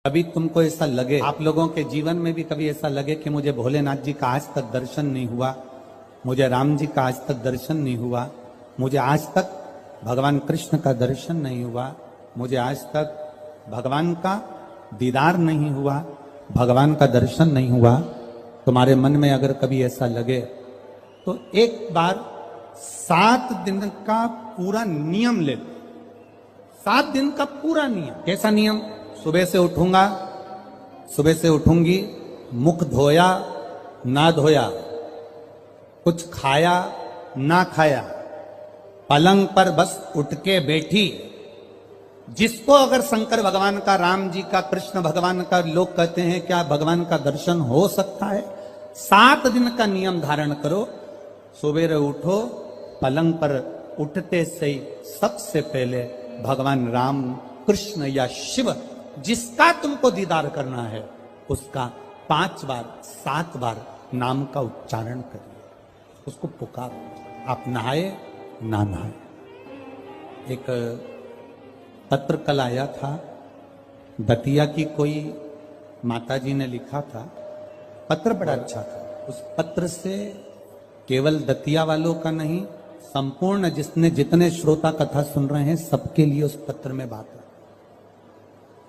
कभी तुमको ऐसा लगे, आप लोगों के जीवन में भी कभी ऐसा लगे कि मुझे भोलेनाथ जी का आज तक दर्शन नहीं हुआ, मुझे राम जी का आज तक दर्शन नहीं हुआ, मुझे आज तक भगवान कृष्ण का दर्शन नहीं हुआ, मुझे आज तक भगवान का दीदार नहीं हुआ, भगवान का दर्शन नहीं हुआ। तुम्हारे मन में अगर कभी ऐसा लगे तो एक बार 7 दिन का पूरा नियम ले। 7 दिन का पूरा नियम। कैसा नियम? सुबह से उठूंगा, सुबह से उठूंगी, मुख धोया ना धोया, कुछ खाया ना खाया, पलंग पर बस उठ के बैठी। जिसको अगर शंकर भगवान का, राम जी का, कृष्ण भगवान का, लोग कहते हैं क्या भगवान का दर्शन हो सकता है? 7 दिन का नियम धारण करो। सुबह उठो, पलंग पर उठते से ही सबसे पहले भगवान राम, कृष्ण या शिव जिसका तुमको दीदार करना है उसका 5 बार 7 बार नाम का उच्चारण करिए, उसको पुकारो। आप नहाए ना नहाए। एक पत्र कल आया था, दतिया की कोई माताजी ने लिखा था, पत्र बड़ा अच्छा था। उस पत्र से केवल दतिया वालों का नहीं, संपूर्ण जितने श्रोता कथा सुन रहे हैं सबके लिए उस पत्र में बात है।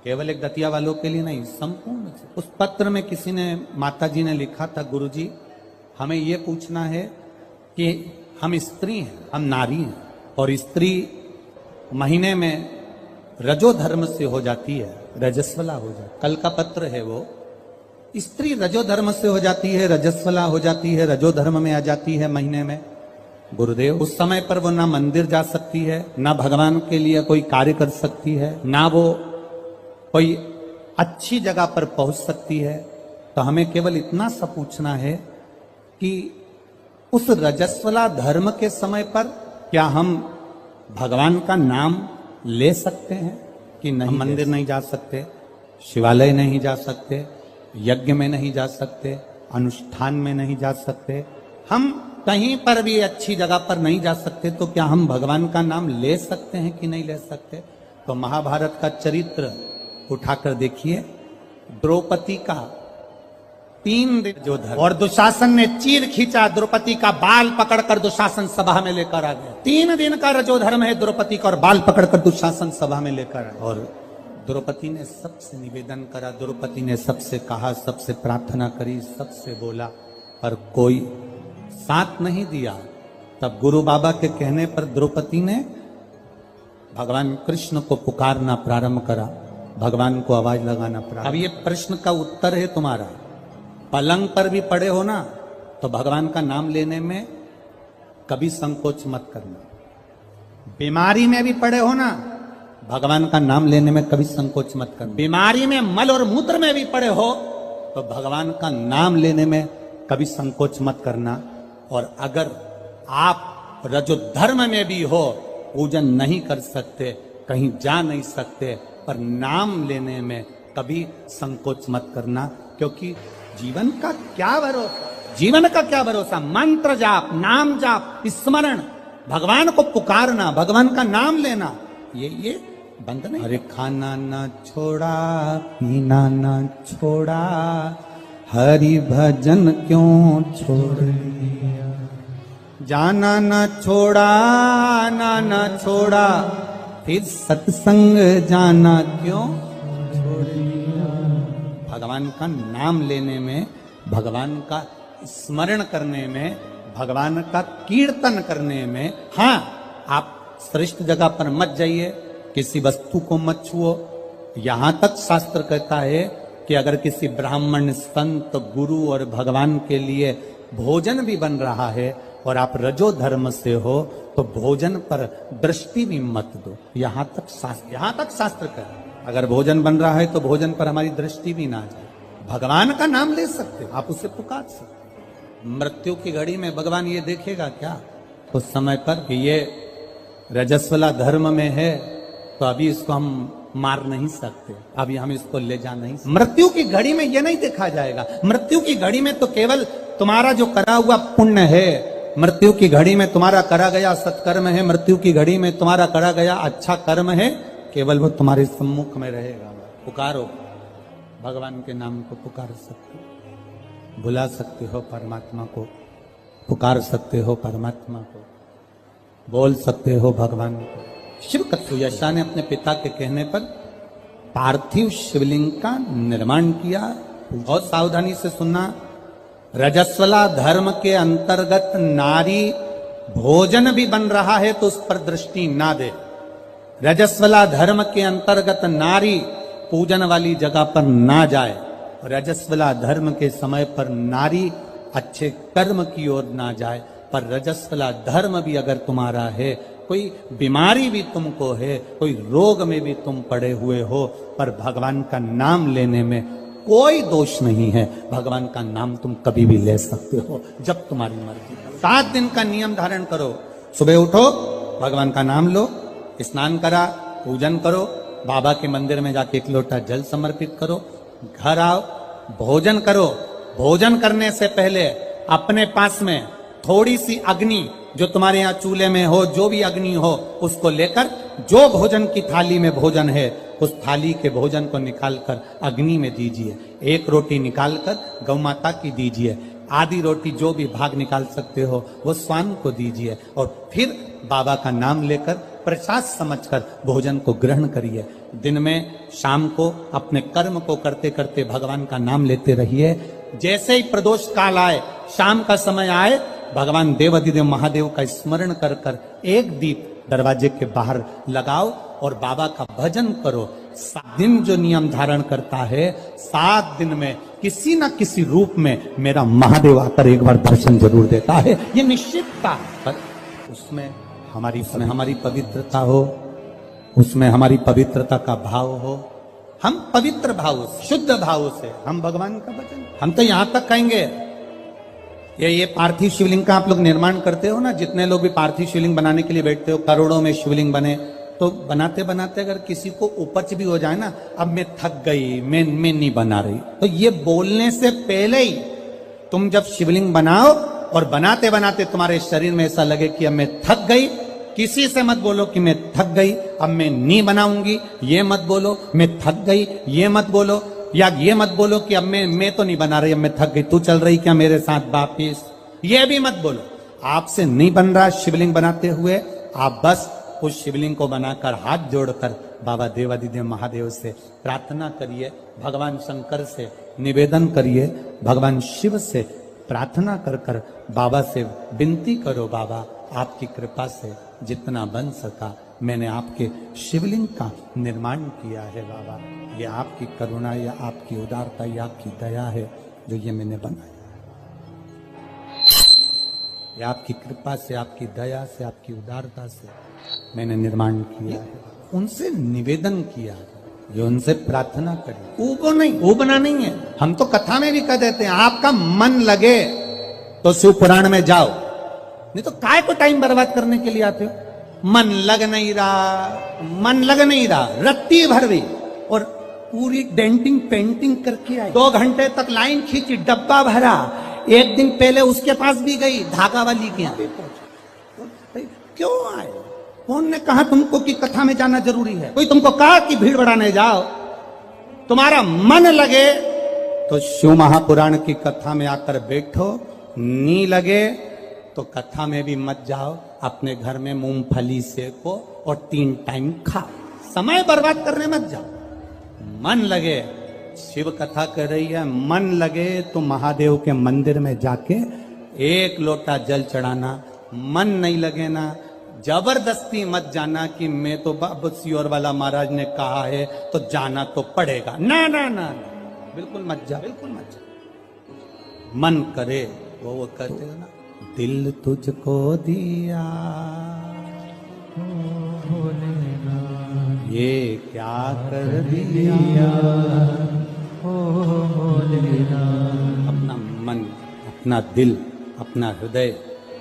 केवल एक दतिया वालों के लिए नहीं, संपूर्ण। उस पत्र में किसी ने, माताजी ने लिखा था, गुरुजी हमें ये पूछना है कि हम स्त्री हैं, हम नारी हैं, और स्त्री महीने में रजो धर्म से हो जाती है, रजस्वला हो जाती है। कल का पत्र है वो, स्त्री रजो धर्म से हो जाती है, रजस्वला हो जाती है, रजो धर्म में आ जाती है महीने में। गुरुदेव उस समय पर वो ना मंदिर जा सकती है, ना भगवान के लिए कोई कार्य कर सकती है, ना वो कोई अच्छी जगह पर पहुंच सकती है। तो हमें केवल इतना सा पूछना है कि उस रजस्वला धर्म के समय पर क्या हम भगवान का नाम ले सकते हैं कि नहीं? मंदिर नहीं जा सकते, शिवालय नहीं जा सकते, यज्ञ में नहीं जा सकते, अनुष्ठान में नहीं जा सकते, हम कहीं पर भी अच्छी जगह पर नहीं जा सकते, तो क्या हम भगवान का नाम ले सकते हैं कि नहीं ले सकते? तो महाभारत का चरित्र उठाकर देखिए। द्रौपदी का 3 दिन जो धर्म, और दुशासन ने चीर खींचा, द्रौपदी का बाल पकड़कर दुशासन सभा में लेकर आ गया। 3 दिन का रजो धर्म है द्रौपदी का, और बाल पकड़कर दुशासन सभा में लेकर आया। और द्रौपदी ने सबसे निवेदन करा, द्रौपदी ने सबसे कहा, सबसे प्रार्थना करी, सबसे बोला, पर कोई साथ नहीं दिया। तब गुरु बाबा के कहने पर द्रौपदी ने भगवान कृष्ण को पुकारना प्रारंभ करा, भगवान को आवाज लगाना प्रारंभ। अब ये प्रश्न का उत्तर है तुम्हारा। पलंग पर भी पड़े हो ना, तो भगवान का नाम लेने में कभी संकोच मत करना। बीमारी में भी पड़े हो ना, भगवान का नाम लेने में कभी संकोच मत करना। बीमारी में, मल और मूत्र में भी पड़े हो तो भगवान का नाम लेने में कभी संकोच मत करना। और अगर आप रजो धर्म में भी हो, पूजन नहीं कर सकते, कहीं जा नहीं सकते, पर नाम लेने में कभी संकोच मत करना, क्योंकि जीवन का क्या भरोसा, जीवन का क्या भरोसा? मंत्र जाप, नाम जाप, स्मरण, भगवान को पुकारना, भगवान का नाम लेना, ये बंद नहीं। अरे खाना ना छोड़ा, पीना ना छोड़ा, हरि भजन क्यों छोड़ दिया, जाना ना छोड़ा, आना ना छोड़ा, फिर सत्संग जाना क्यों छोड़ दिया। भगवान का नाम लेने में, भगवान का स्मरण करने में, भगवान का कीर्तन करने में, हाँ आप श्रेष्ठ जगह पर मत जाइए, किसी वस्तु को मत छुओ। यहां तक शास्त्र कहता है कि अगर किसी ब्राह्मण, संत, गुरु और भगवान के लिए भोजन भी बन रहा है और आप रजो धर्म से हो, तो भोजन पर दृष्टि भी मत दो। यहां तक शास्त्र कहे अगर भोजन बन रहा है तो भोजन पर हमारी दृष्टि भी ना जाए। भगवान का नाम ले सकते, आप उसे पुकार सकते। मृत्यु की घड़ी में भगवान ये देखेगा क्या उस समय पर कि ये रजस्वला धर्म में है, तो अभी इसको हम मार नहीं सकते, अभी हम इसको ले जा नहीं सकते। मृत्यु की घड़ी में ये नहीं देखा जाएगा। मृत्यु की घड़ी में तो केवल तुम्हारा जो करा हुआ पुण्य है, मृत्यु की घड़ी में तुम्हारा करा गया सत्कर्म है, मृत्यु की घड़ी में तुम्हारा करा गया अच्छा कर्म है, केवल वो तुम्हारे सम्मुख में रहेगा। पुकारो, भगवान के नाम को पुकार सकते हो, बुला सकते हो परमात्मा को, पुकार सकते हो परमात्मा को, बोल सकते हो भगवान को। शिव कथुयशा ने अपने पिता के कहने पर पार्थिव शिवलिंग का निर्माण किया। बहुत सावधानी से सुनना, रजस्वला धर्म के अंतर्गत नारी भोजन भी बन रहा है तो उस पर दृष्टि ना दे। रजस्वला धर्म के अंतर्गत नारी पूजन वाली जगह पर ना जाए। रजस्वला धर्म के समय पर नारी अच्छे कर्म की ओर ना जाए। पर रजस्वला धर्म भी अगर तुम्हारा है, कोई बीमारी भी तुमको है, कोई रोग में भी तुम पड़े हुए हो, पर भगवान का नाम लेने में कोई दोष नहीं है। भगवान का नाम तुम कभी भी ले सकते हो जब तुम्हारी मर्जी। 7 दिन का नियम धारण करो। सुबह उठो, भगवान का नाम लो, स्नान करा, पूजन करो, बाबा के मंदिर में जाके 1 लोटा जल समर्पित करो, घर आओ, भोजन करो। भोजन करने से पहले अपने पास में थोड़ी सी अग्नि, जो तुम्हारे यहाँ चूल्हे में हो, जो भी अग्नि हो, उसको लेकर जो भोजन की थाली में भोजन है उस थाली के भोजन को निकालकर अग्नि में दीजिए। 1 रोटी निकालकर गौ माता की दीजिए, आधी रोटी जो भी भाग निकाल सकते हो वो स्वान को दीजिए, और फिर बाबा का नाम लेकर प्रसाद समझकर भोजन को ग्रहण करिए। दिन में, शाम को अपने कर्म को करते करते भगवान का नाम लेते रहिए। जैसे ही प्रदोष काल आए, शाम का समय आए, भगवान देवाधिदेव महादेव का स्मरण कर कर 1 दीप दरवाजे के बाहर लगाओ और बाबा का भजन करो। 7 दिन जो नियम धारण करता है, 7 दिन में किसी न किसी रूप में मेरा महादेव आकर एक बार दर्शन जरूर देता है, ये निश्चितता। पर उसमें हमारी पवित्रता हो, उसमें हमारी पवित्रता का भाव हो। हम पवित्र भाव से, शुद्ध भाव से हम भगवान का भजन, हम तो यहां तक कहेंगे, ये पार्थिव शिवलिंग का आप लोग निर्माण करते हो ना, जितने लोग भी पार्थिव शिवलिंग बनाने के लिए बैठते हो, करोड़ों में शिवलिंग बने, तो बनाते बनाते अगर किसी को उपच भी हो जाए ना, अब मैं थक गई, मैं नहीं बना रही, तो ये बोलने से पहले ही तुम जब शिवलिंग बनाओ और बनाते बनाते तुम्हारे शरीर में ऐसा लगे कि अब मैं थक गई, किसी से मत बोलो कि मैं थक गई, अब मैं नहीं बनाऊंगी, ये मत बोलो। मैं थक गई ये मत बोलो, या ये मत बोलो कि अब मैं तो नहीं बना रही, अब मैं थक गई, तू चल रही क्या मेरे साथ वापिस, ये भी मत बोलो। आपसे नहीं बन रहा शिवलिंग बनाते हुए, आप बस उस शिवलिंग को बनाकर हाथ जोड़कर बाबा देवाधिदेव महादेव से प्रार्थना करिए, भगवान शंकर से निवेदन करिए, भगवान शिव से प्रार्थना कर कर बाबा से विनती करो, बाबा आपकी कृपा से जितना बन सका मैंने आपके शिवलिंग का निर्माण किया है। बाबा ये आपकी करुणा या आपकी उदारता या आपकी दया है जो ये मैंने बनाया, ये आपकी कृपा से, आपकी दया से, आपकी उदारता से मैंने निर्माण किया है। उनसे निवेदन किया, जो उनसे प्रार्थना करी, ऊबो नहीं, ऊबना नहीं है। हम तो कथा में भी कह देते हैं, आपका मन लगे तो शिव पुराण में जाओ, नहीं तो काय को टाइम बर्बाद करने के लिए आते हो। मन लग नहीं रहा, रत्ती भर भी, और पूरी डेंटिंग पेंटिंग करके आई, 2 घंटे तक लाइन खींची, डब्बा भरा, 1 दिन पहले उसके पास भी गई, धागा वाली के यहाँ पहुंची। क्यों आए? कौन ने कहा तुमको कि कथा में जाना जरूरी है? कोई तुमको कहा कि भीड़ बढ़ाने जाओ? तुम्हारा मन लगे तो शिव महापुराण की कथा में आकर बैठो, नहीं लगे तो कथा में भी मत जाओ, अपने घर में मूंगफली सेको और 3 टाइम खाओ, समय बर्बाद करने मत जाओ। मन लगे, शिव कथा कर रही है, मन लगे तो महादेव के मंदिर में जाके 1 लोटा जल चढ़ाना। मन नहीं लगे ना, जबरदस्ती मत जाना कि मैं तो बाबा सियोर वाला महाराज ने कहा है तो जाना तो पड़ेगा, ना ना ना, बिल्कुल मत जा, बिल्कुल मत जा। मन करे वो करते हो ना, दिल तुझको दिया ये क्या कर दिया, अपना मन, अपना दिल, अपना हृदय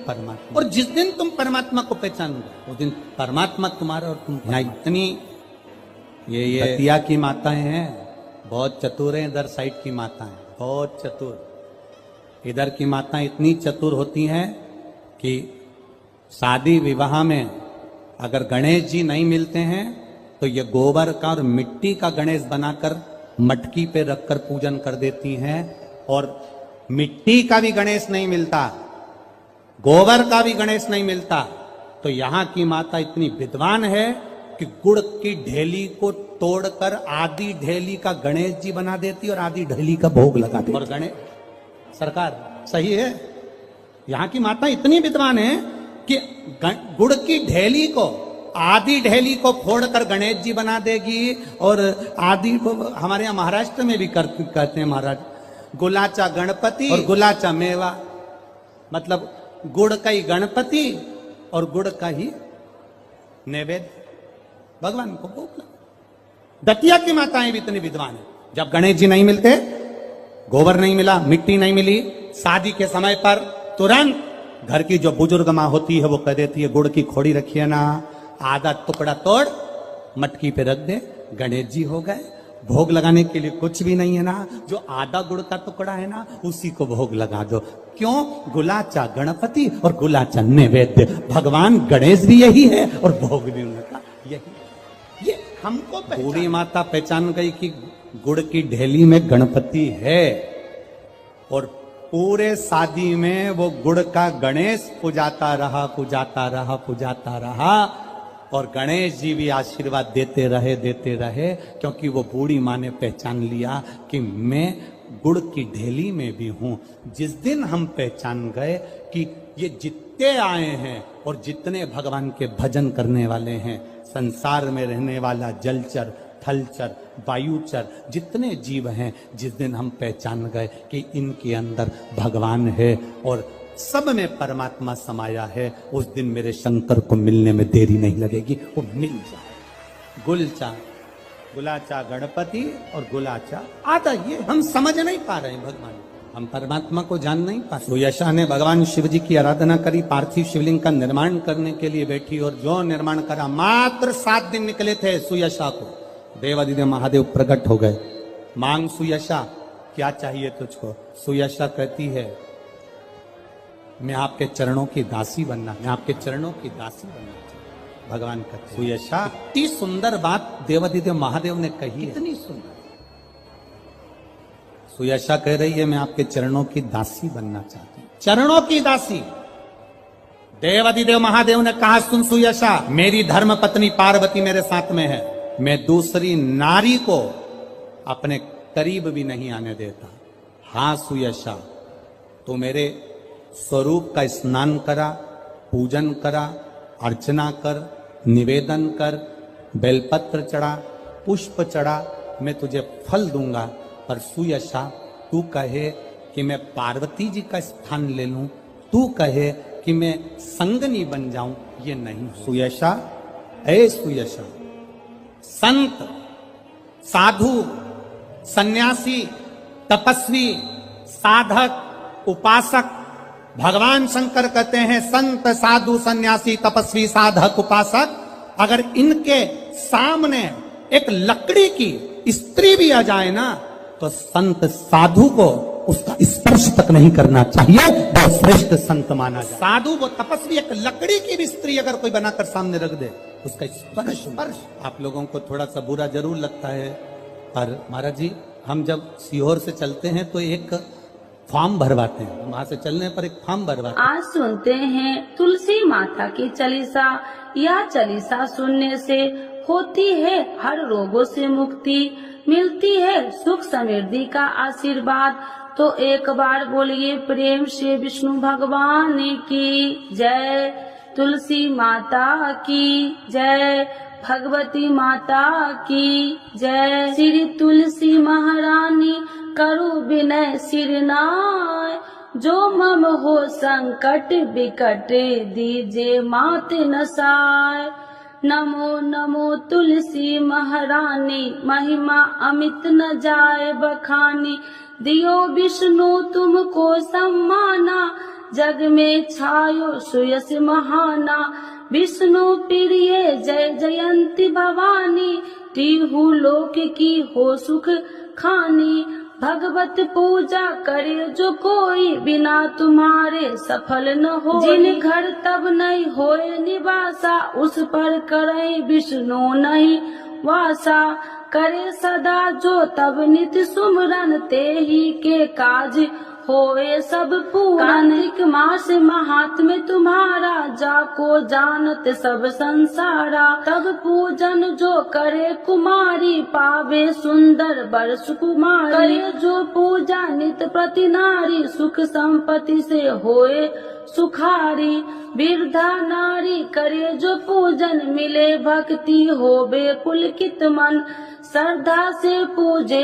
परमात्मा। और जिस दिन तुम परमात्मा को पहचानोगे उस दिन परमात्मा तुम्हारा और तुम। यहाँ इतनी ये हतिया की माताएं हैं, बहुत चतुर हैं, इधर साइड की माताएं बहुत चतुर। इधर की माताएं इतनी चतुर होती हैं कि शादी विवाह में अगर गणेश जी नहीं मिलते हैं तो ये गोबर का और मिट्टी का गणेश बनाकर मटकी पे रखकर पूजन कर देती हैं, और मिट्टी का भी गणेश नहीं मिलता, गोबर का भी गणेश नहीं मिलता। तो यहां की माता इतनी विद्वान है कि गुड़ की ढेली को तोड़कर आधी ढेली का गणेश जी बना देती और आधी ढेली का भोग लगा देती। और गणेश सरकार सही है, यहां की माता इतनी विद्वान है कि गुड़ की ढेली को, आधी ढेली को फोड़कर गणेश जी बना देगी, और आधी को हमारे यहाँ महाराष्ट्र में भी कहते हैं महाराज, गुलाचा गणपति और गुलाचा मेवा, मतलब गुड़ का ही गणपति और गुड़ का ही नैवेद्य भगवान को भोग। दतिया की माताएं भी इतनी विद्वान है, जब गणेश जी नहीं मिलते, गोबर नहीं मिला, मिट्टी नहीं मिली, शादी के समय पर तुरंत घर की जो बुजुर्ग माँ होती है वो कह देती है गुड़ की खोड़ी रखिए ना, आधा टुकड़ा तोड़ मटकी पे रख दे, गणेश जी हो गए। भोग लगाने के लिए कुछ भी नहीं है ना, जो आधा गुड़ का टुकड़ा है ना उसी को भोग लगा दो। क्यों? गुलाचा गणपति और गुलाचा नैवेद्य, भगवान गणेश भी यही है और भोग भी उनका यही। ये हमको बूढ़ी माता पहचान गई कि गुड़ की ढेली में गणपति है, और पूरे शादी में वो गुड़ का गणेश पुजाता रहा, पुजाता रहा, पुजाता रहा, और गणेश जी भी आशीर्वाद देते रहे, क्योंकि वो बूढ़ी माँ ने पहचान लिया कि मैं गुड़ की ढेली में भी हूं। जिस दिन हम पहचान गए कि ये जितने आए हैं और जितने भगवान के भजन करने वाले हैं, संसार में रहने वाला जलचर, थलचर, वायुचर, जितने जीव हैं, जिस दिन हम पहचान गए कि इनके अंदर भगवान है और सब में परमात्मा समाया है, उस दिन मेरे शंकर को मिलने में देरी नहीं लगेगी, वो मिल जाए। गुलाचा गणपति और गुलाचा आधा, ये हम समझ नहीं पा रहे हैं भगवान, हम परमात्मा को जान नहीं पा रहे। सुयशा ने भगवान शिव जी की आराधना करी, पार्थिव शिवलिंग का निर्माण करने के लिए बैठी, और जो निर्माण करा, मात्र 7 दिन निकले थे सुयशा को, देवादिदेव महादेव प्रकट हो गए। मांग सुयशा, क्या चाहिए तुझको? सुयशा कहती है मैं आपके चरणों की दासी बनना, मैं आपके चरणों की दासी बनना चाहती। भगवान कहते सुयशा, इतनी सुंदर बात देवादिदेव महादेव ने कही, इतनी सुंदर। सुयशा कह रही है मैं आपके चरणों की दासी बनना चाहती हूं, चरणों की दासी। देवादिदेव महादेव ने कहा सुन सुयशा, मेरी धर्म पत्नी पार्वती मेरे साथ में है, मैं दूसरी नारी को अपने करीब भी नहीं आने देता। हाँ सुयशा, तो मेरे स्वरूप का स्नान करा, पूजन करा, अर्चना कर, निवेदन कर, बेलपत्र चढ़ा, पुष्प चढ़ा, मैं तुझे फल दूंगा। पर सुयशा, तू कहे कि मैं पार्वती जी का स्थान ले लूं, तू कहे कि मैं संगनी बन जाऊं, ये नहीं। सुयशा, ऐ सुयशा, संत, साधु, सन्यासी, तपस्वी, साधक, उपासक, भगवान शंकर कहते हैं संत, साधु, सन्यासी, तपस्वी, साधक, उपासक, अगर इनके सामने एक लकड़ी की स्त्री भी आ जाए ना, तो संत साधु को उसका स्पर्श तक नहीं करना चाहिए, वो श्रेष्ठ संत माना जाए। साधु वो तपस्वी, एक लकड़ी की भी स्त्री अगर कोई बनाकर सामने रख दे, उसका स्पर्श आप लोगों को थोड़ा सा बुरा जरूर लगता है, पर महाराज जी हम जब सीहोर से चलते हैं तो एक फॉर्म भरवाते हैं, वहां से चलने पर एक फॉर्म भरवाते हैं। आज सुनते हैं तुलसी माता की चालीसा। यह चालीसा सुनने से होती है हर रोगों से मुक्ति, मिलती है सुख समृद्धि का आशीर्वाद। तो एक बार बोलिए प्रेम से विष्णु भगवान की जय, तुलसी माता की जय, भगवती माता की जय। श्री तुलसी महारानी करो विनय सिरनाय, जो मम हो संकट विकट दीजे मात नसाय। नमो नमो तुलसी महारानी, महिमा अमित न जाए बखानी, दियो विष्णु तुमको सम्माना, जग में छायो सुयस महाना। विष्णु प्रिय जय जयंती भवानी, टीहू लोक की हो सुख खानी। भगवत पूजा करे जो कोई, बिना तुम्हारे सफल न हो। जिन घर तब नहीं होए निवासा, उस पर करे विष्णु नहीं वासा। करे सदा जो तब नित सुमरन, ते ही के काज होए सब पूरन। कार्तिक मास महात्म्य तुम्हारा, जाको जानत सब संसारा। तब पूजन जो करे कुमारी, पावे सुंदर बर सुकुमारी। करे जो पूजा नित प्रति नारी, सुख संपत्ति से होए सुखारी। वृद्धा नारी करे जो पूजन, मिले भक्ति होबे पुलकित मन। श्रद्धा से पूजे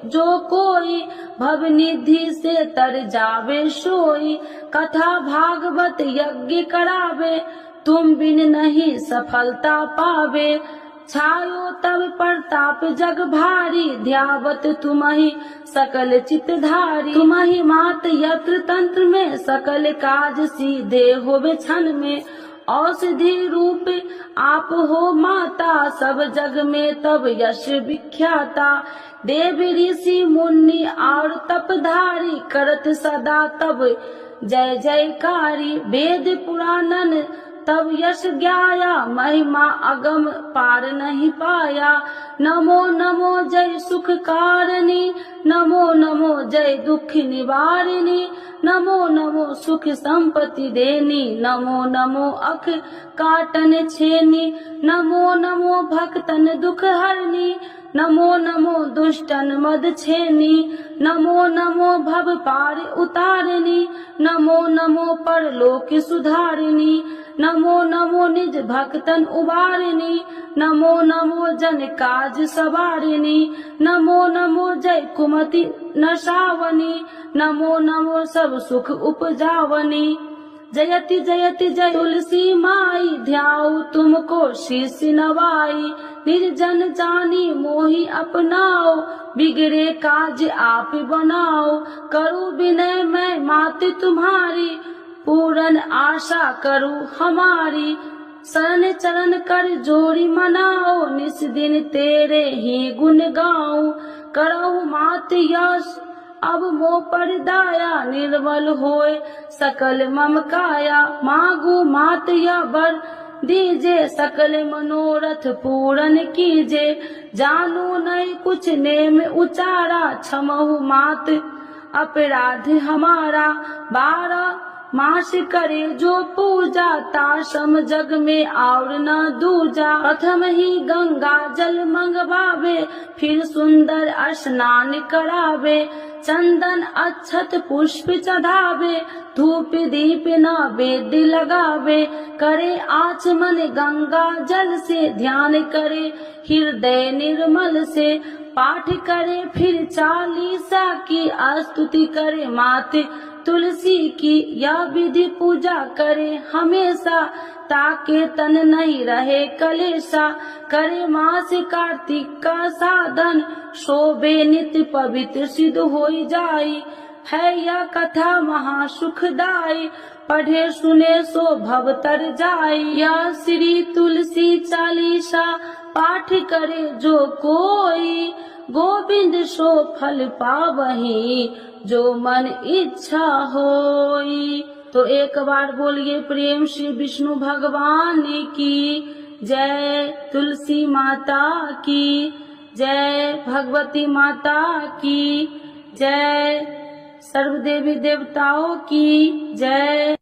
जो कोई, भव निधि से तर जावे सोई। कथा भागवत यज्ञ करावे, तुम बिन नहीं सफलता पावे। छायो तब प्रताप जग भारी, ध्यावत तुम्हि सकल चितधारी। तुम्हि मात यत्र तंत्र में, सकल काज सीधे होवे क्षण में। औषधि रूप आप हो माता, सब जग में तब यश विख्याता। देव ऋषि मुनि और तपधारी, करत सदा तब जय जयकारी। वेद पुराणन तब यश ज्ञाया, महिमा अगम पार नहीं पाया। नमो नमो जय सुख कारिणी, नमो नमो जय दुख निवारिणी। नमो नमो सुख संपत्ति देनी, नमो नमो अख काटन छेनी। नमो नमो भक्तन दुख हरनी, नमो नमो दुष्टन मद छेनी। नमो नमो भव पार उतारिणी, नमो नमो परलोक सुधारिणी। नमो नमो निज भक्तन उबारिणी, नमो नमो जन काज सवारिणी। नमो नमो जय कुमति नशावनी, नमो नमो सब सुख उपजावनी। जयति जयति जय तुलसी माई, ध्याऊ तुमको शीश नवाई। निर्जन जानी मोहि अपनाओ, बिगड़े काज आप बनाओ। करूँ विनय मैं मात तुम्हारी, पूरन आशा करूँ हमारी। शरण चरण कर जोड़ी मनाओ, निस दिन तेरे ही गुण गाऊं। करहु मात यश अब मो पर दाया, निर्मल होए सकल मम काया। मांगू मात या वर दीजे, सकल मनोरथ पूरन कीजे। जानू नहीं कुछ नेम उचारा, क्षमहु मात अपराध हमारा। 12 मास करे जो पूजा, ताशम जग में और न दूजा। प्रथम ही गंगा जल मंगवावे, फिर सुंदर स्नान करावे। चंदन अक्षत पुष्प चढ़ावे, धूप दीप नैवेद्य लगावे। करे आचमन गंगा जल से, ध्यान करे हृदय निर्मल से। पाठ करे फिर 40 की, स्तुति करे मात तुलसी की। यह विधि पूजा करे हमेशा, ताके तन नहीं रहे कलेशा। करे मास कार्तिक का साधन, शोभे नित्य पवित्र सिद्ध होई जाई। है यह कथा महा सुखदाई, पढ़े सुने सो भव तर जाई। यह श्री तुलसी चालीसा, पाठ करे जो कोई। गोविंद सो फल पावही, जो मन इच्छा होई। तो एक बार बोलिए प्रेम श्री विष्णु भगवान की जय, तुलसी माता की जय, भगवती माता की जय, सर्व देवी देवताओं की जय।